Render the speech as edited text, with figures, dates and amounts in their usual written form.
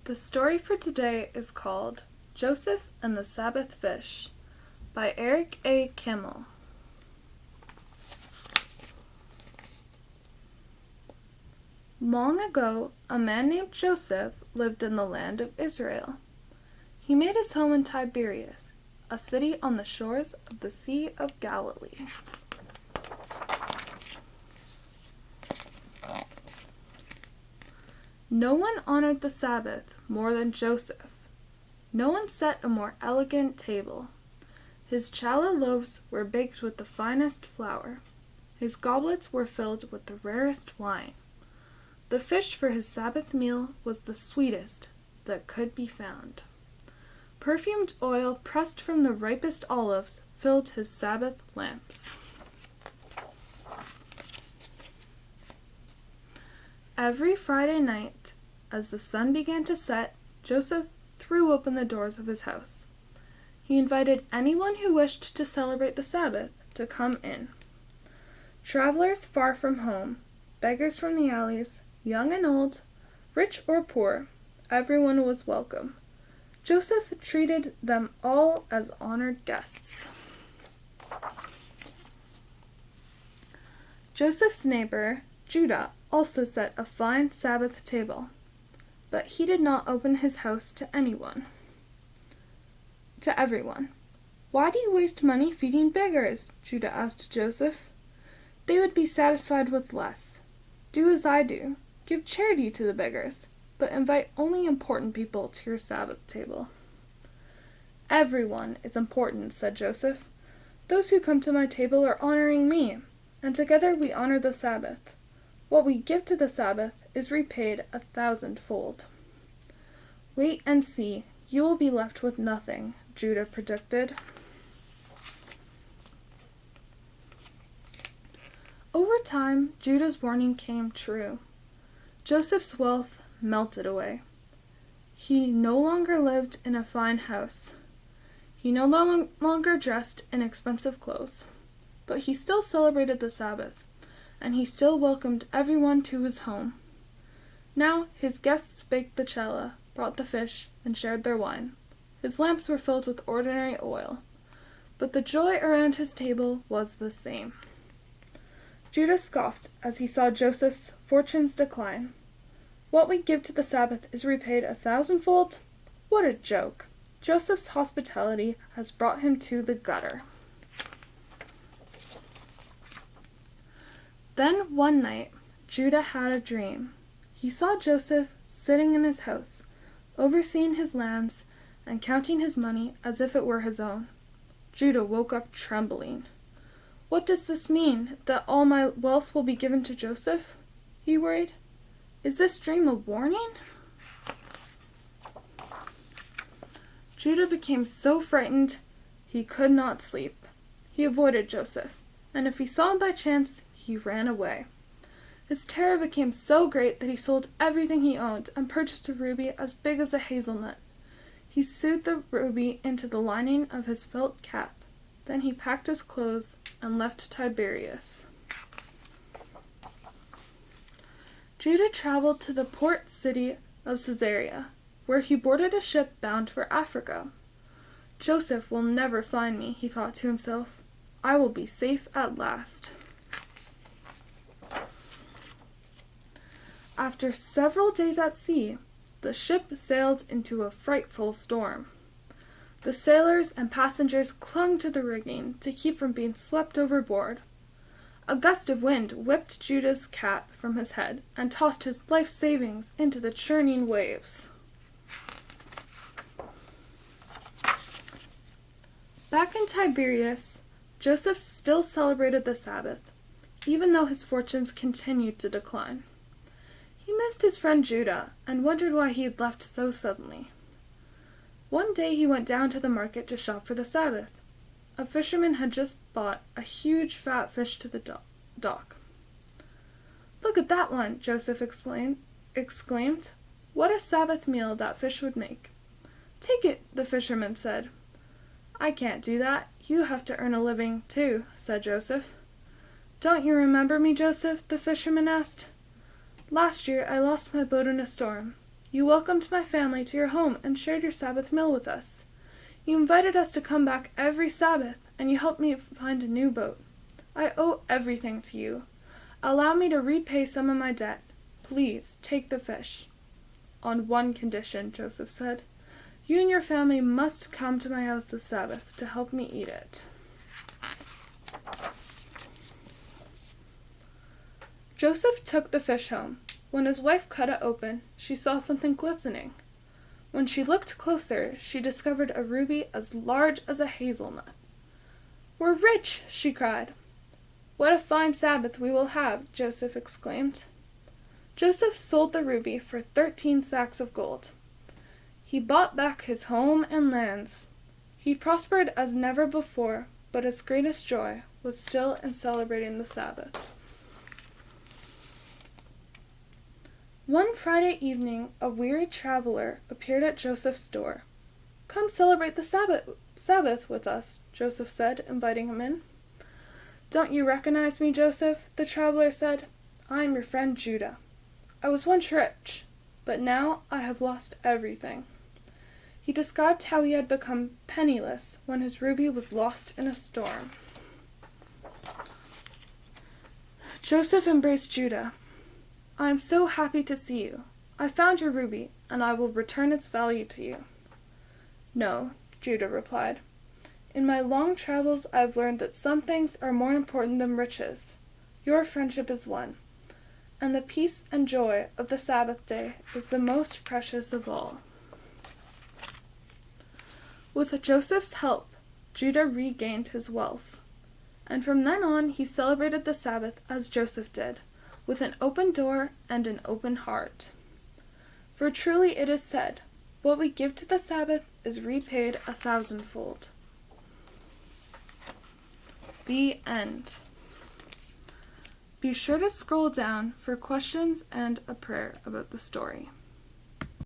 The story for today is called Joseph and the Sabbath Fish by Eric A. Kimmel. Long ago, a man named Joseph lived in the land of Israel. He made his home in Tiberias, a city on the shores of the Sea of Galilee. No one honored the Sabbath more than Joseph. No one set a more elegant table. His challah loaves were baked with the finest flour. His goblets were filled with the rarest wine. The fish for his Sabbath meal was the sweetest that could be found. Perfumed oil pressed from the ripest olives filled his Sabbath lamps. Every Friday night, as the sun began to set, Joseph threw open the doors of his house. He invited anyone who wished to celebrate the Sabbath to come in. Travelers far from home, beggars from the alleys, young and old, rich or poor, everyone was welcome. Joseph treated them all as honored guests. Joseph's neighbor, Judah, also set a fine Sabbath table, but he did not open his house to everyone. "Why do you waste money feeding beggars?" Judah asked Joseph. "They would be satisfied with less. Do as I do. Give charity to the beggars, but invite only important people to your Sabbath table." "Everyone is important," said Joseph. "Those who come to my table are honoring me, and together we honor the Sabbath. What we give to the Sabbath is repaid 1,000-fold. "Wait and see. You will be left with nothing," Judah predicted. Over time, Judah's warning came true. Joseph's wealth melted away. He no longer lived in a fine house. He no longer dressed in expensive clothes. But he still celebrated the Sabbath, and he still welcomed everyone to his home. Now his guests baked the challah, brought the fish, and shared their wine. His lamps were filled with ordinary oil, but the joy around his table was the same. Judah scoffed as he saw Joseph's fortunes decline. "What we give to the Sabbath is repaid 1,000-fold? What a joke! Joseph's hospitality has brought him to the gutter." Then one night, Judah had a dream. He saw Joseph sitting in his house, overseeing his lands and counting his money as if it were his own. Judah woke up trembling. "What does this mean, that all my wealth will be given to Joseph?" he worried. "Is this dream a warning?" Judah became so frightened he could not sleep. He avoided Joseph, and if he saw him by chance, he ran away. His terror became so great that he sold everything he owned and purchased a ruby as big as a hazelnut. He sewed the ruby into the lining of his felt cap. Then he packed his clothes and left Tiberias. Judah traveled to the port city of Caesarea, where he boarded a ship bound for Africa. "Joseph will never find me," he thought to himself. "I will be safe at last." After several days at sea, the ship sailed into a frightful storm. The sailors and passengers clung to the rigging to keep from being swept overboard. A gust of wind whipped Judah's cap from his head and tossed his life savings into the churning waves. Back in Tiberias, Joseph still celebrated the Sabbath, even though his fortunes continued to decline. He missed his friend Judah and wondered why he had left so suddenly. One day he went down to the market to shop for the Sabbath. A fisherman had just bought a huge fat fish to the dock. "Look at that one," Joseph exclaimed. "What a Sabbath meal that fish would make." "Take it," the fisherman said. "I can't do that. You have to earn a living, too," said Joseph. "Don't you remember me, Joseph?" the fisherman asked. "Last year I lost my boat in a storm. You welcomed my family to your home and shared your Sabbath meal with us. You invited us to come back every Sabbath, and you helped me find a new boat. I owe everything to you. Allow me to repay some of my debt. Please, take the fish." "On one condition," Joseph said. "You and your family must come to my house this Sabbath to help me eat it." Joseph took the fish home. When his wife cut it open, she saw something glistening. When she looked closer, she discovered a ruby as large as a hazelnut. "We're rich!" she cried. "What a fine Sabbath we will have!" Joseph exclaimed. Joseph sold the ruby for 13 sacks of gold. He bought back his home and lands. He prospered as never before, but his greatest joy was still in celebrating the Sabbath. One Friday evening, a weary traveler appeared at Joseph's door. "Come celebrate the Sabbath with us," Joseph said, inviting him in. "Don't you recognize me, Joseph?" the traveler said. "I am your friend Judah. I was once rich, but now I have lost everything." He described how he had become penniless when his ruby was lost in a storm. Joseph embraced Judah. "I am so happy to see you. I found your ruby, and I will return its value to you." "No," Judah replied. "In my long travels I have learned that some things are more important than riches. Your friendship is one, and the peace and joy of the Sabbath day is the most precious of all." With Joseph's help, Judah regained his wealth, and from then on he celebrated the Sabbath as Joseph did, with an open door and an open heart. For truly it is said, "What we give to the Sabbath is repaid 1,000-fold." The end. Be sure to scroll down for questions and a prayer about the story.